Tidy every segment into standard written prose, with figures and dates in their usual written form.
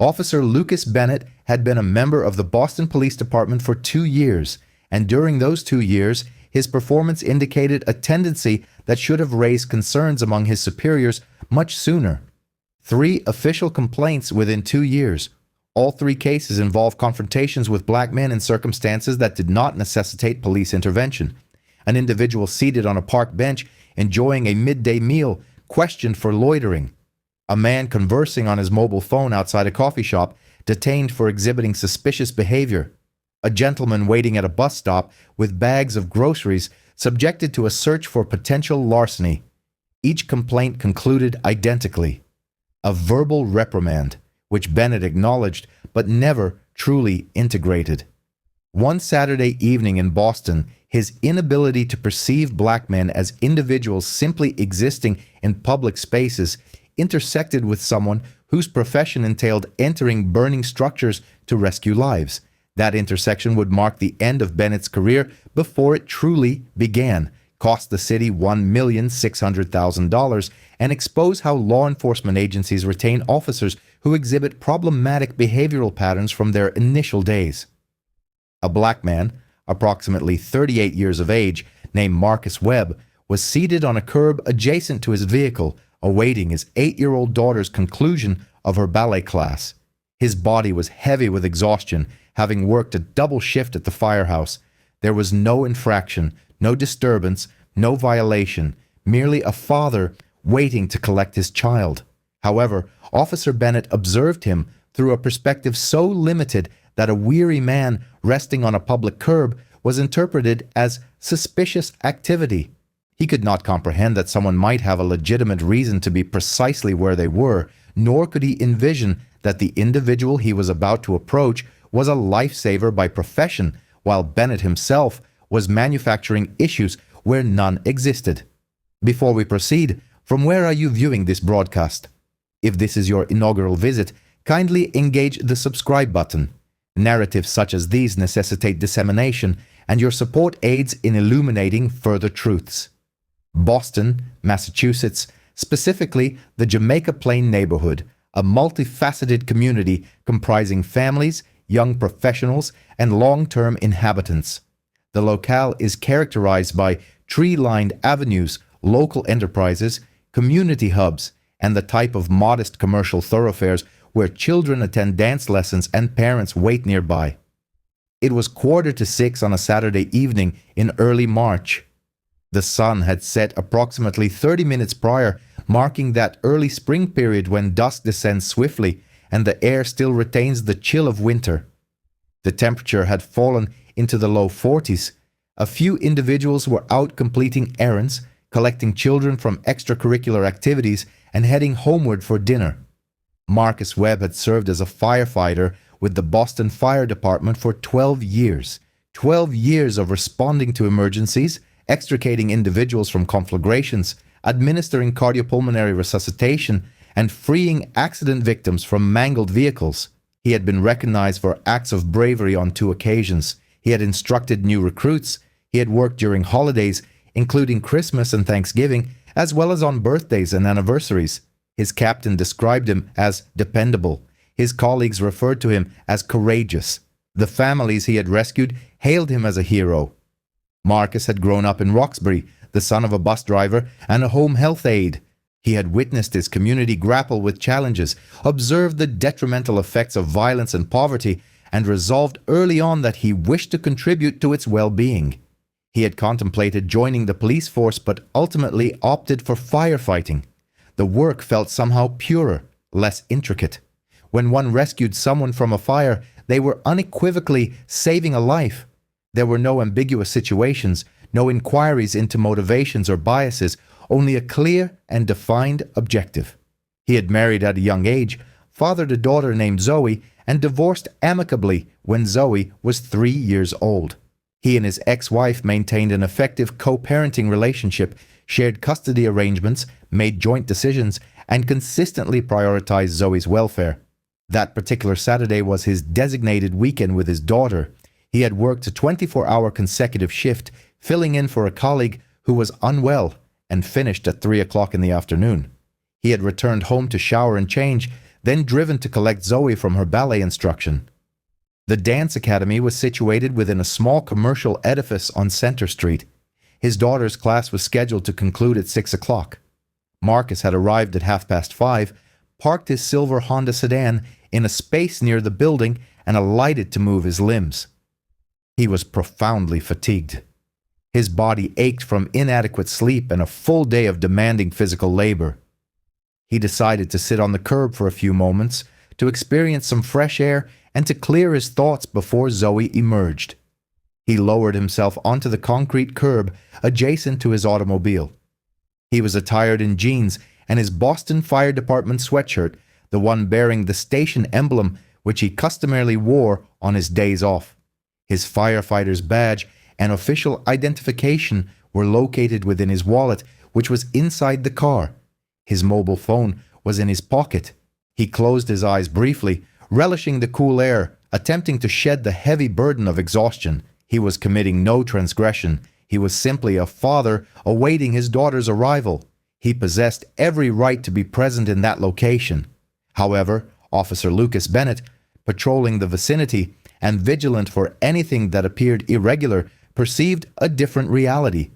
Officer Lucas Bennett had been a member of the Boston Police Department for 2 years, and during those 2 years, his performance indicated a tendency that should have raised concerns among his superiors much sooner. 3 official complaints within 2 years. All 3 cases involved confrontations with black men in circumstances that did not necessitate police intervention. An individual seated on a park bench enjoying a midday meal questioned for loitering. A man conversing on his mobile phone outside a coffee shop detained for exhibiting suspicious behavior. A gentleman waiting at a bus stop with bags of groceries subjected to a search for potential larceny. Each complaint concluded identically. A verbal reprimand, which Bennett acknowledged but never truly integrated. One Saturday evening in Boston, his inability to perceive black men as individuals simply existing in public spaces intersected with someone whose profession entailed entering burning structures to rescue lives. That intersection would mark the end of Bennett's career before it truly began, cost the city $1,600,000, and expose how law enforcement agencies retain officers who exhibit problematic behavioral patterns from their initial days. A black man, approximately 38 years of age, named Marcus Webb, was seated on a curb adjacent to his vehicle, awaiting his 8-year-old daughter's conclusion of her ballet class. His body was heavy with exhaustion, having worked a double shift at the firehouse. There was no infraction, no disturbance, no violation, merely a father waiting to collect his child. However, Officer Bennett observed him through a perspective so limited that a weary man resting on a public curb was interpreted as suspicious activity. He could not comprehend that someone might have a legitimate reason to be precisely where they were, nor could he envision that the individual he was about to approach was a lifesaver by profession, while Bennett himself was manufacturing issues where none existed. Before we proceed, from where are you viewing this broadcast? If this is your inaugural visit, kindly engage the subscribe button. Narratives such as these necessitate dissemination, and your support aids in illuminating further truths. Boston, Massachusetts, specifically the Jamaica Plain neighborhood, a multifaceted community comprising families, young professionals, and long-term inhabitants. The locale is characterized by tree-lined avenues, local enterprises, community hubs, and the type of modest commercial thoroughfares where children attend dance lessons and parents wait nearby. It was 5:45 on a Saturday evening in early March. The sun had set approximately 30 minutes prior, marking that early spring period when dusk descends swiftly and the air still retains the chill of winter. The temperature had fallen into the low 40s. A few individuals were out completing errands, collecting children from extracurricular activities, and heading homeward for dinner. Marcus Webb had served as a firefighter with the Boston Fire Department for 12 years. 12 years of responding to emergencies, extricating individuals from conflagrations, administering cardiopulmonary resuscitation, and freeing accident victims from mangled vehicles. He had been recognized for acts of bravery on 2 occasions. He had instructed new recruits. He had worked during holidays, including Christmas and Thanksgiving, as well as on birthdays and anniversaries. His captain described him as dependable. His colleagues referred to him as courageous. The families he had rescued hailed him as a hero. Marcus had grown up in Roxbury, the son of a bus driver and a home health aide. He had witnessed his community grapple with challenges, observed the detrimental effects of violence and poverty, and resolved early on that he wished to contribute to its well-being. He had contemplated joining the police force but ultimately opted for firefighting. The work felt somehow purer, less intricate. When one rescued someone from a fire, they were unequivocally saving a life. There were no ambiguous situations, no inquiries into motivations or biases, only a clear and defined objective. He had married at a young age, fathered a daughter named Zoe, and divorced amicably when Zoe was 3 years old. He and his ex-wife maintained an effective co-parenting relationship, shared custody arrangements, made joint decisions, and consistently prioritized Zoe's welfare. That particular Saturday was his designated weekend with his daughter. He had worked a 24-hour consecutive shift, filling in for a colleague who was unwell, and finished at 3 o'clock in the afternoon. He had returned home to shower and change, then driven to collect Zoe from her ballet instruction. The dance academy was situated within a small commercial edifice on Center Street. His daughter's class was scheduled to conclude at 6 o'clock. Marcus had arrived at 5:30, parked his silver Honda sedan in a space near the building, and alighted to move his limbs. He was profoundly fatigued. His body ached from inadequate sleep and a full day of demanding physical labor. He decided to sit on the curb for a few moments, to experience some fresh air, and to clear his thoughts before Zoe emerged. He lowered himself onto the concrete curb adjacent to his automobile. He was attired in jeans and his Boston Fire Department sweatshirt, the one bearing the station emblem which he customarily wore on his days off. His firefighter's badge and official identification were located within his wallet, which was inside the car. His mobile phone was in his pocket. He closed his eyes briefly, relishing the cool air, attempting to shed the heavy burden of exhaustion. He was committing no transgression. He was simply a father awaiting his daughter's arrival. He possessed every right to be present in that location. However, Officer Lucas Bennett, patrolling the vicinity and vigilant for anything that appeared irregular, perceived a different reality.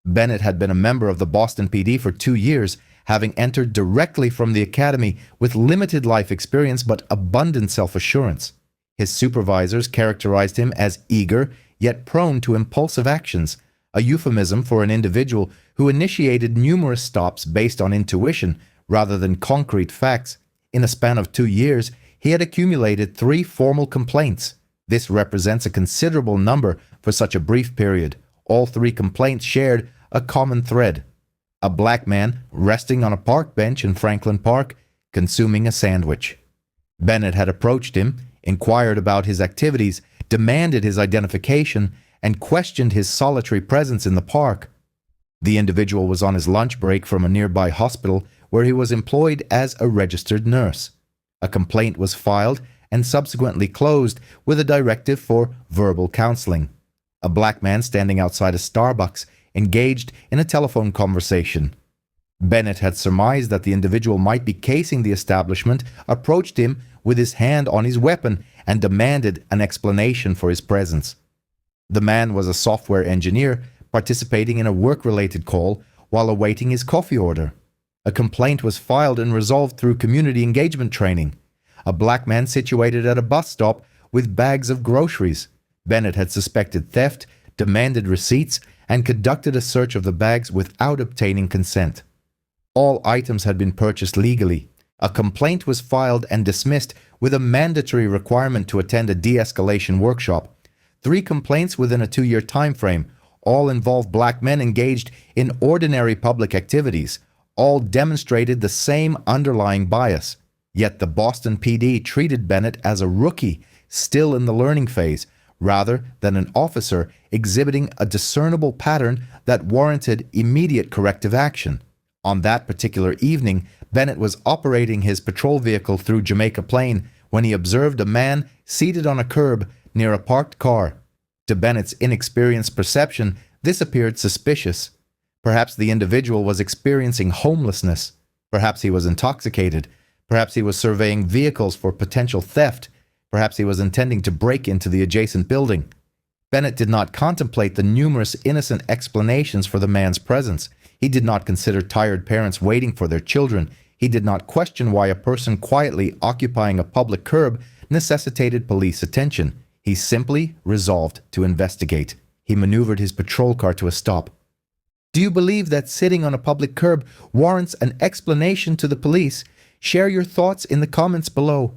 Bennett had been a member of the Boston PD for 2 years, having entered directly from the academy with limited life experience but abundant self-assurance. His supervisors characterized him as eager, yet prone to impulsive actions, a euphemism for an individual who initiated numerous stops based on intuition rather than concrete facts. In a span of 2 years, he had accumulated 3 formal complaints. This represents a considerable number for such a brief period. All 3 complaints shared a common thread. A black man resting on a park bench in Franklin Park, consuming a sandwich. Bennett had approached him, inquired about his activities, demanded his identification, and questioned his solitary presence in the park. The individual was on his lunch break from a nearby hospital where he was employed as a registered nurse. A complaint was filed and subsequently closed with a directive for verbal counseling. A black man standing outside a Starbucks engaged in a telephone conversation. Bennett had surmised that the individual might be casing the establishment, approached him with his hand on his weapon, and demanded an explanation for his presence. The man was a software engineer participating in a work-related call while awaiting his coffee order. A complaint was filed and resolved through community engagement training. A black man situated at a bus stop with bags of groceries. Bennett had suspected theft, demanded receipts, and conducted a search of the bags without obtaining consent. All items had been purchased legally. A complaint was filed and dismissed with a mandatory requirement to attend a de-escalation workshop. 3 complaints within a 2-year time frame. All involved black men engaged in ordinary public activities. All demonstrated the same underlying bias. Yet the Boston PD treated Bennett as a rookie, still in the learning phase, rather than an officer exhibiting a discernible pattern that warranted immediate corrective action. On that particular evening, Bennett was operating his patrol vehicle through Jamaica Plain when he observed a man seated on a curb near a parked car. To Bennett's inexperienced perception, this appeared suspicious. Perhaps the individual was experiencing homelessness. Perhaps he was intoxicated. Perhaps he was surveying vehicles for potential theft. Perhaps he was intending to break into the adjacent building. Bennett did not contemplate the numerous innocent explanations for the man's presence. He did not consider tired parents waiting for their children. He did not question why a person quietly occupying a public curb necessitated police attention. He simply resolved to investigate. He maneuvered his patrol car to a stop. Do you believe that sitting on a public curb warrants an explanation to the police? Share your thoughts in the comments below.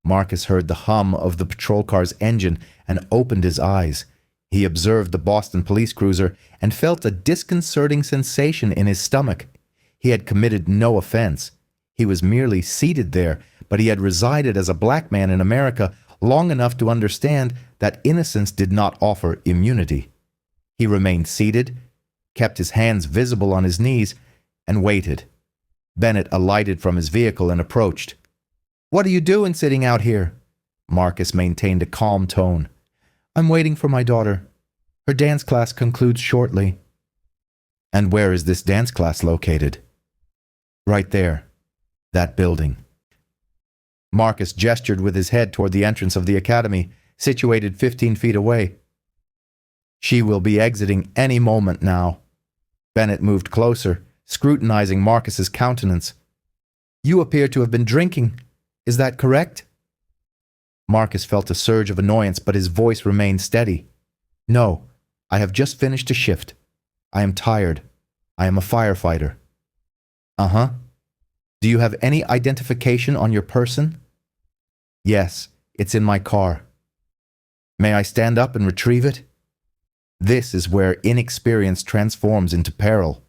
Marcus heard the hum of the patrol car's engine and opened his eyes. He observed the Boston police cruiser and felt a disconcerting sensation in his stomach. He had committed no offense. He was merely seated there, but he had resided as a black man in America long enough to understand that innocence did not offer immunity. He remained seated, kept his hands visible on his knees, and waited. Bennett alighted from his vehicle and approached. "What are you doing sitting out here?" Marcus maintained a calm tone. "I'm waiting for my daughter. Her dance class concludes shortly." "And where is this dance class located?" "Right there. That building." Marcus gestured with his head toward the entrance of the academy, situated 15 feet away. She will be exiting any moment now. Bennett moved closer, scrutinizing Marcus's countenance. You appear to have been drinking. Is that correct? Marcus felt a surge of annoyance, but his voice remained steady. No, I have just finished a shift. I am tired. I am a firefighter. Uh-huh. Do you have any identification on your person? Yes, it's in my car. May I stand up and retrieve it? This is where inexperience transforms into peril.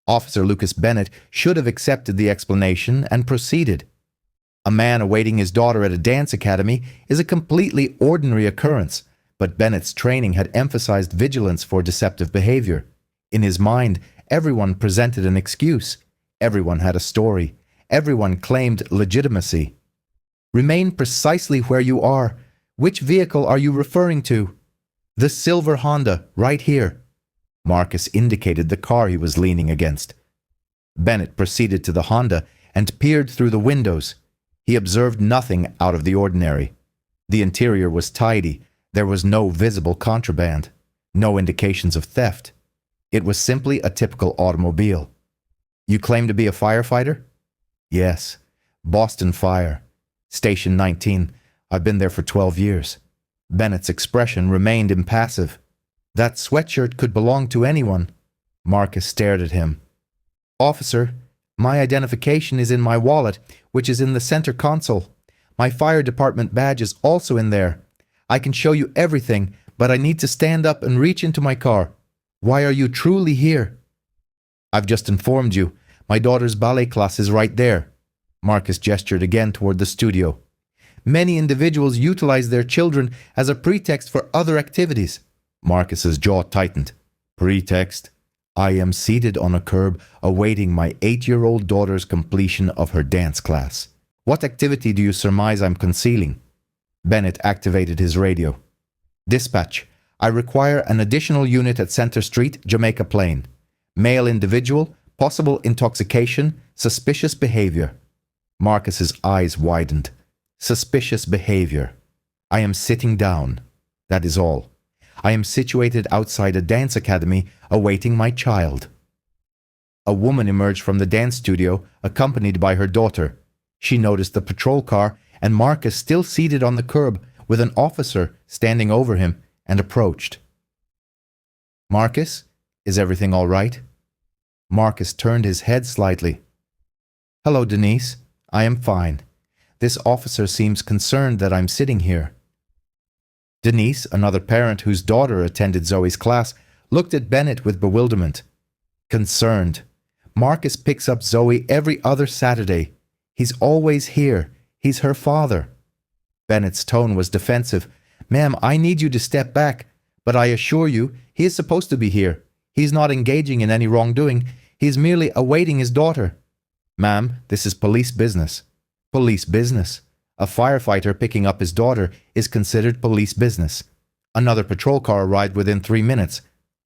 Officer Lucas Bennett should have accepted the explanation and proceeded. A man awaiting his daughter at a dance academy is a completely ordinary occurrence, but Bennett's training had emphasized vigilance for deceptive behavior. In his mind, everyone presented an excuse. Everyone had a story. Everyone claimed legitimacy. Remain precisely where you are. Which vehicle are you referring to? The silver Honda, right here. Marcus indicated the car he was leaning against. Bennett proceeded to the Honda and peered through the windows. He observed nothing out of the ordinary. The interior was tidy. There was no visible contraband, no indications of theft. It was simply a typical automobile. You claim to be a firefighter? Yes. Boston Fire. Station 19. I've been there for 12 years. Bennett's expression remained impassive. That sweatshirt could belong to anyone. Marcus stared at him. Officer, my identification is in my wallet, which is in the center console. My fire department badge is also in there. I can show you everything, but I need to stand up and reach into my car. Why are you truly here? I've just informed you. My daughter's ballet class is right there. Marcus gestured again toward the studio. Many individuals utilize their children as a pretext for other activities. Marcus's jaw tightened. Pretext? I am seated on a curb awaiting my 8-year-old daughter's completion of her dance class. What activity do you surmise I'm concealing? Bennett activated his radio. Dispatch, I require an additional unit at Center Street, Jamaica Plain. Male individual, possible intoxication, suspicious behavior. Marcus's eyes widened. Suspicious behavior. I am sitting down. That is all. I am situated outside a dance academy awaiting my child. A woman emerged from the dance studio, accompanied by her daughter. She noticed the patrol car and Marcus still seated on the curb with an officer standing over him, and approached. Marcus, is everything all right? Marcus turned his head slightly. Hello, Denise. I am fine. This officer seems concerned that I'm sitting here. Denise, another parent whose daughter attended Zoe's class, looked at Bennett with bewilderment. Concerned. Marcus picks up Zoe every other Saturday. He's always here. He's her father. Bennett's tone was defensive. Ma'am, I need you to step back, but I assure you, he is supposed to be here. He's not engaging in any wrongdoing. He is merely awaiting his daughter. Ma'am, this is police business. Police business. A firefighter picking up his daughter is considered police business. Another patrol car arrived within 3 minutes.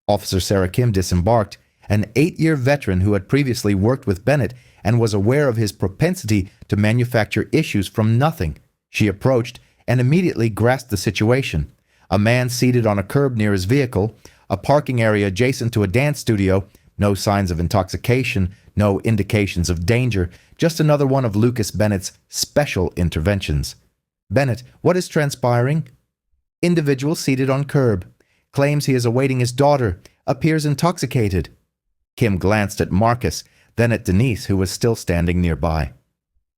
Officer Sarah Kim disembarked, an 8-year veteran who had previously worked with Bennett and was aware of his propensity to manufacture issues from nothing. She approached and immediately grasped the situation. A man seated on a curb near his vehicle, a parking area adjacent to a dance studio, no signs of intoxication, no indications of danger, just another one of Lucas Bennett's special interventions. Bennett, what is transpiring? Individual seated on curb. Claims he is awaiting his daughter. Appears intoxicated. Kim glanced at Marcus, then at Denise, who was still standing nearby.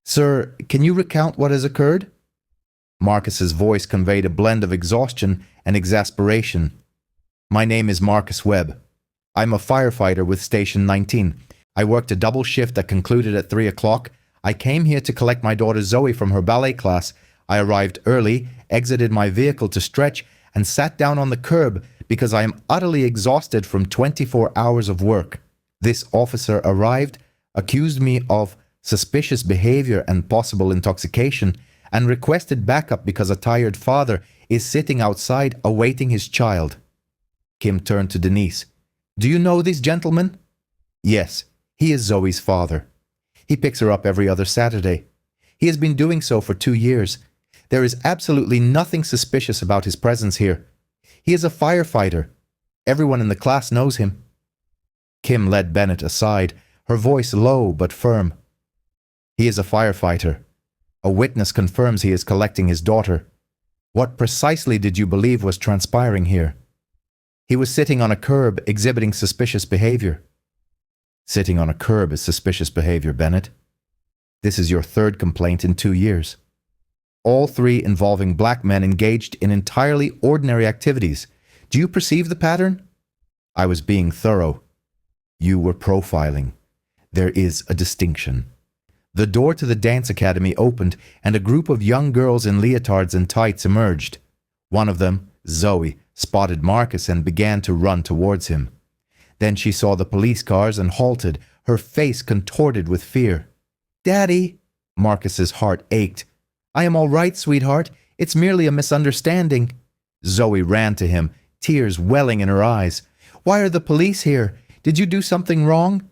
Sir, can you recount what has occurred? Marcus's voice conveyed a blend of exhaustion and exasperation. My name is Marcus Webb. I'm a firefighter with Station 19. I worked a double shift that concluded at 3 o'clock. I came here to collect my daughter Zoe from her ballet class. I arrived early, exited my vehicle to stretch, and sat down on the curb because I am utterly exhausted from 24 hours of work. This officer arrived, accused me of suspicious behavior and possible intoxication, and requested backup because a tired father is sitting outside awaiting his child. Kim turned to Denise. Do you know this gentleman? Yes, he is Zoe's father. He picks her up every other Saturday. He has been doing so for 2 years. There is absolutely nothing suspicious about his presence here. He is a firefighter. Everyone in the class knows him." Kim led Bennett aside, her voice low but firm. "He is a firefighter. A witness confirms he is collecting his daughter. What precisely did you believe was transpiring here?" "He was sitting on a curb exhibiting suspicious behavior." "Sitting on a curb is suspicious behavior, Bennett. This is your third complaint in 2 years. All 3 involving black men engaged in entirely ordinary activities. Do you perceive the pattern?" "I was being thorough." "You were profiling. There is a distinction." The door to the dance academy opened and a group of young girls in leotards and tights emerged. One of them, Zoe, spotted Marcus and began to run towards him. Then she saw the police cars and halted, her face contorted with fear. "Daddy!" Marcus's heart ached. "I am all right, sweetheart. It's merely a misunderstanding." Zoe ran to him, tears welling in her eyes. "Why are the police here? Did you do something wrong?"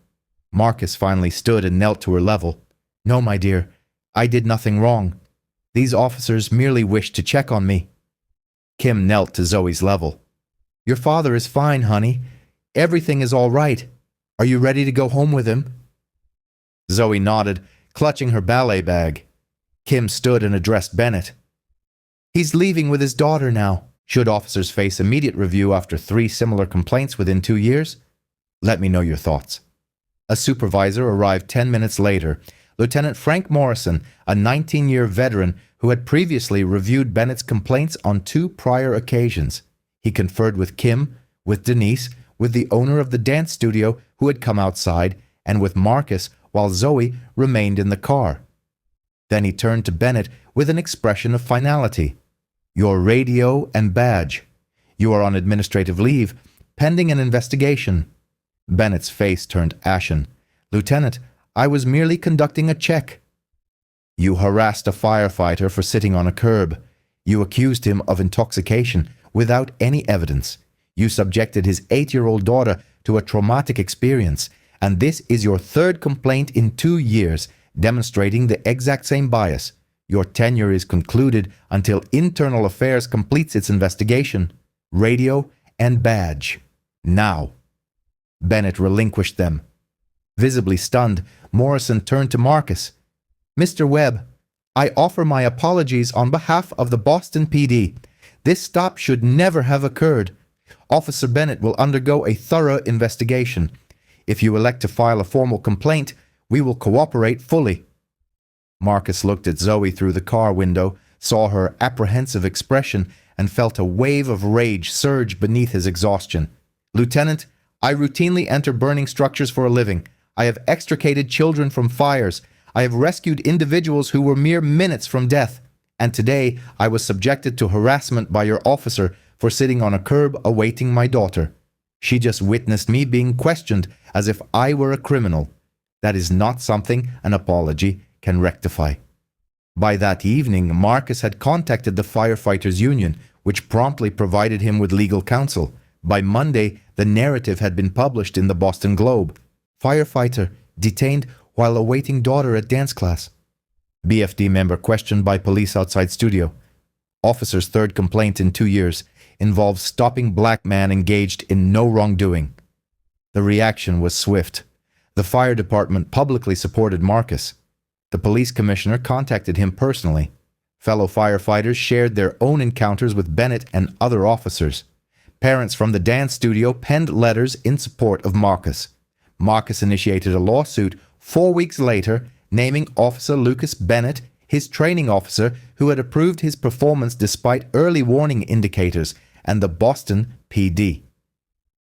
Marcus finally stood and knelt to her level. "No, my dear, I did nothing wrong. These officers merely wished to check on me." Kim knelt to Zoe's level. "Your father is fine, honey. Everything is all right. Are you ready to go home with him?" Zoe nodded, clutching her ballet bag. Kim stood and addressed Bennett. "He's leaving with his daughter now. Should officers face immediate review after 3 similar complaints within 2 years? Let me know your thoughts." A supervisor arrived 10 minutes later, Lieutenant Frank Morrison, a 19-year veteran who had previously reviewed Bennett's complaints on 2 prior occasions. He conferred with Kim, with Denise, with the owner of the dance studio who had come outside, and with Marcus while Zoe remained in the car. Then he turned to Bennett with an expression of finality. "Your radio and badge. You are on administrative leave, pending an investigation." Bennett's face turned ashen. "Lieutenant, I was merely conducting a check." "You harassed a firefighter for sitting on a curb. You accused him of intoxication without any evidence. You subjected his 8-year-old daughter to a traumatic experience, and this is your 3rd complaint in 2 years, demonstrating the exact same bias. Your tenure is concluded until Internal Affairs completes its investigation. Radio and badge. Now." Bennett relinquished them. Visibly stunned, Morrison turned to Marcus. "Mr. Webb, I offer my apologies on behalf of the Boston PD. This stop should never have occurred. Officer Bennett will undergo a thorough investigation. If you elect to file a formal complaint, we will cooperate fully." Marcus looked at Zoe through the car window, saw her apprehensive expression, and felt a wave of rage surge beneath his exhaustion. "Lieutenant, I routinely enter burning structures for a living. I have extricated children from fires. I have rescued individuals who were mere minutes from death. And today I was subjected to harassment by your officer for sitting on a curb awaiting my daughter. She just witnessed me being questioned as if I were a criminal. That is not something an apology can rectify." By that evening, Marcus had contacted the Firefighters Union, which promptly provided him with legal counsel. By Monday, the narrative had been published in the Boston Globe. "Firefighter detained while awaiting daughter at dance class." BFD member questioned by police outside studio. Officer's 3rd complaint in 2 years involves stopping black man engaged in no wrongdoing. The reaction was swift. The fire department publicly supported Marcus. The police commissioner contacted him personally. Fellow firefighters shared their own encounters with Bennett and other officers. Parents from the dance studio penned letters in support of Marcus. Marcus initiated a lawsuit 4 weeks later, naming Officer Lucas Bennett his training officer who had approved his performance despite early warning indicators, and the Boston PD.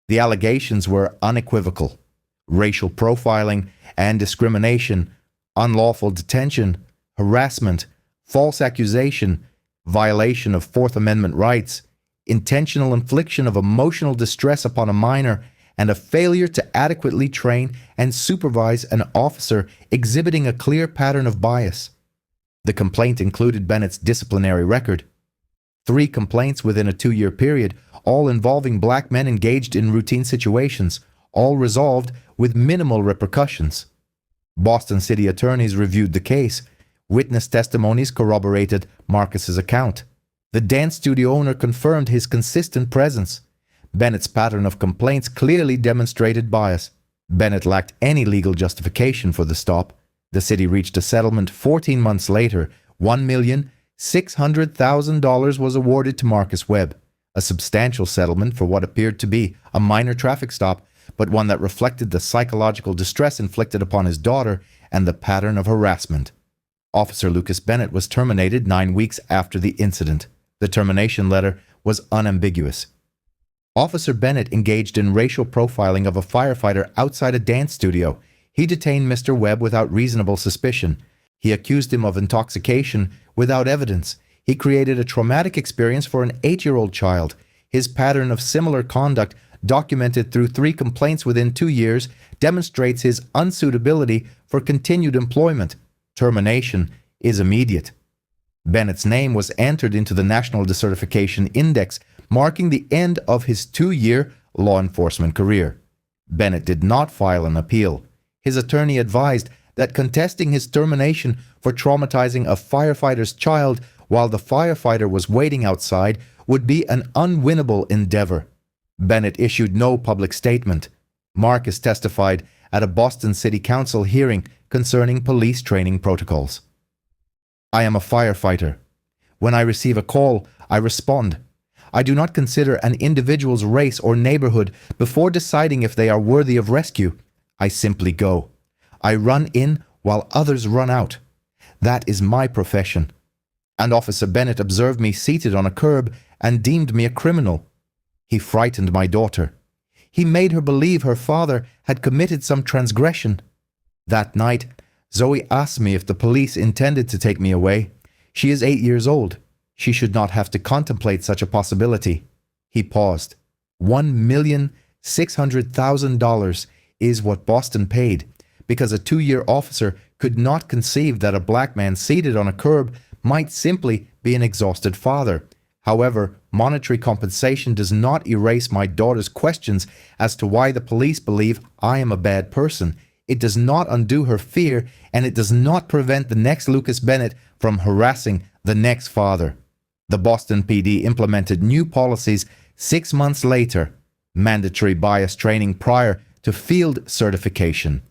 The allegations were unequivocal: racial profiling and discrimination, unlawful detention, harassment, false accusation, violation of Fourth Amendment rights, intentional infliction of emotional distress upon a minor, and a failure to adequately train and supervise an officer exhibiting a clear pattern of bias. The complaint included Bennett's disciplinary record. 3 complaints within a 2-year period, all involving black men engaged in routine situations, all resolved with minimal repercussions. Boston city attorneys reviewed the case. Witness testimonies corroborated Marcus's account. The dance studio owner confirmed his consistent presence. Bennett's pattern of complaints clearly demonstrated bias. Bennett lacked any legal justification for the stop. The city reached a settlement 14 months later. $1,600,000 was awarded to Marcus Webb, a substantial settlement for what appeared to be a minor traffic stop, but one that reflected the psychological distress inflicted upon his daughter and the pattern of harassment. Officer Lucas Bennett was terminated 9 weeks after the incident. The termination letter was unambiguous. Officer Bennett engaged in racial profiling of a firefighter outside a dance studio. He detained Mr. Webb without reasonable suspicion. He accused him of intoxication without evidence. He created a traumatic experience for an 8-year-old child. His pattern of similar conduct, documented through 3 complaints within 2 years, demonstrates his unsuitability for continued employment. Termination is immediate. Bennett's name was entered into the National Decertification Index, marking the end of his 2-year law enforcement career. Bennett did not file an appeal. His attorney advised that contesting his termination for traumatizing a firefighter's child while the firefighter was waiting outside would be an unwinnable endeavor. Bennett issued no public statement. Marcus testified at a Boston City Council hearing concerning police training protocols. I am a firefighter. When I receive a call, I respond. I do not consider an individual's race or neighborhood before deciding if they are worthy of rescue. I simply go. I run in while others run out. That is my profession. And Officer Bennett observed me seated on a curb and deemed me a criminal. He frightened my daughter. He made her believe her father had committed some transgression. That night, Zoe asked me if the police intended to take me away. She is 8 years old. She should not have to contemplate such a possibility. He paused. $1,600,000 is what Boston paid, because a 2-year officer could not conceive that a black man seated on a curb might simply be an exhausted father. However, monetary compensation does not erase my daughter's questions as to why the police believe I am a bad person. It does not undo her fear, and it does not prevent the next Lucas Bennett from harassing the next father. The Boston PD implemented new policies 6 months later. Mandatory bias training prior to field certification.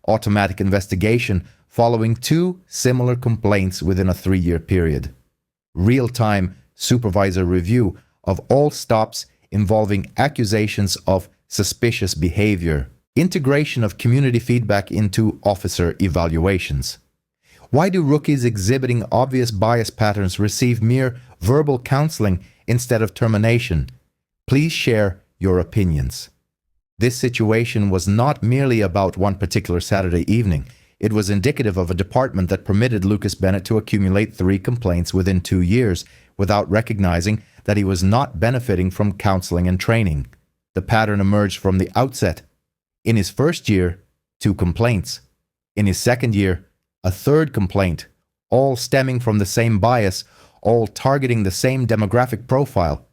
Automatic investigation following 2 similar complaints within a 3-year period. Real-time supervisor review of all stops involving accusations of suspicious behavior. Integration of community feedback into officer evaluations. Why do rookies exhibiting obvious bias patterns receive mere verbal counseling instead of termination? Please share your opinions. This situation was not merely about one particular Saturday evening. It was indicative of a department that permitted Lucas Bennett to accumulate 3 complaints within 2 years without recognizing that he was not benefiting from counseling and training. The pattern emerged from the outset. In his first year, 2 complaints. In his second year, a 3rd complaint, all stemming from the same bias, all targeting the same demographic profile.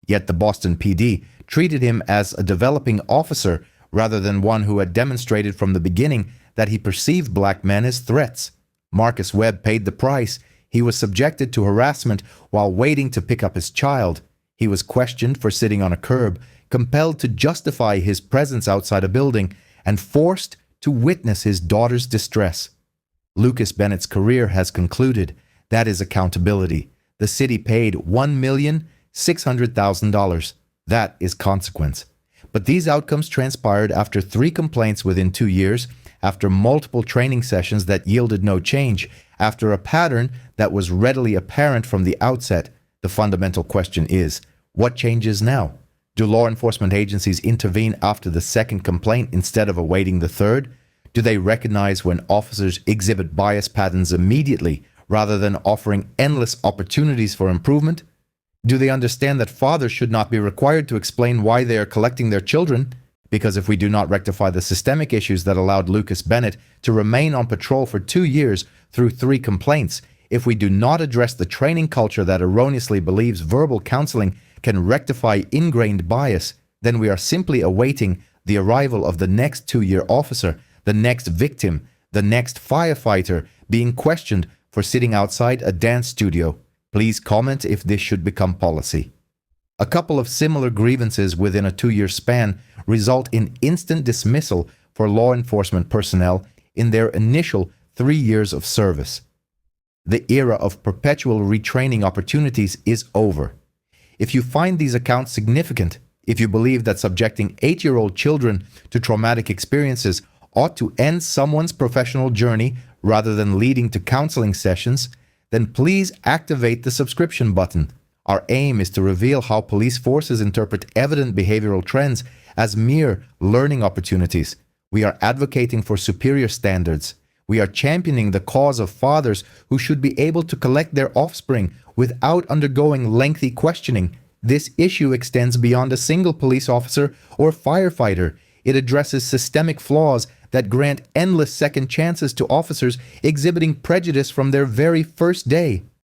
Yet the Boston PD treated him as a developing officer rather than one who had demonstrated from the beginning that he perceived black men as threats. Marcus Webb paid the price. He was subjected to harassment while waiting to pick up his child. He was questioned for sitting on a curb, compelled to justify his presence outside a building, and forced to witness his daughter's distress. Lucas Bennett's career has concluded. That is accountability. The city paid $1,600,000. That is consequence. But these outcomes transpired after 3 complaints within 2 years, after multiple training sessions that yielded no change, after a pattern that was readily apparent from the outset. The fundamental question is, what changes now? Do law enforcement agencies intervene after the 2nd complaint instead of awaiting the 3rd? Do they recognize when officers exhibit bias patterns immediately rather than offering endless opportunities for improvement? Do they understand that fathers should not be required to explain why they are collecting their children? Because if we do not rectify the systemic issues that allowed Lucas Bennett to remain on patrol for 2 years through 3 complaints, if we do not address the training culture that erroneously believes verbal counseling can rectify ingrained bias, then we are simply awaiting the arrival of the next 2-year officer, the next victim, the next firefighter being questioned for sitting outside a dance studio. Please comment if this should become policy. A couple of similar grievances within a 2-year span result in instant dismissal for law enforcement personnel in their initial 3 years of service. The era of perpetual retraining opportunities is over. If you find these accounts significant, if you believe that subjecting 8-year-old children to traumatic experiences ought to end someone's professional journey rather than leading to counseling sessions, then please activate the subscription button. Our aim is to reveal how police forces interpret evident behavioral trends as mere learning opportunities. We are advocating for superior standards. We are championing the cause of fathers who should be able to collect their offspring without undergoing lengthy questioning. This issue extends beyond a single police officer or firefighter. It addresses systemic flaws that grant endless second chances to officers exhibiting prejudice from their very first day.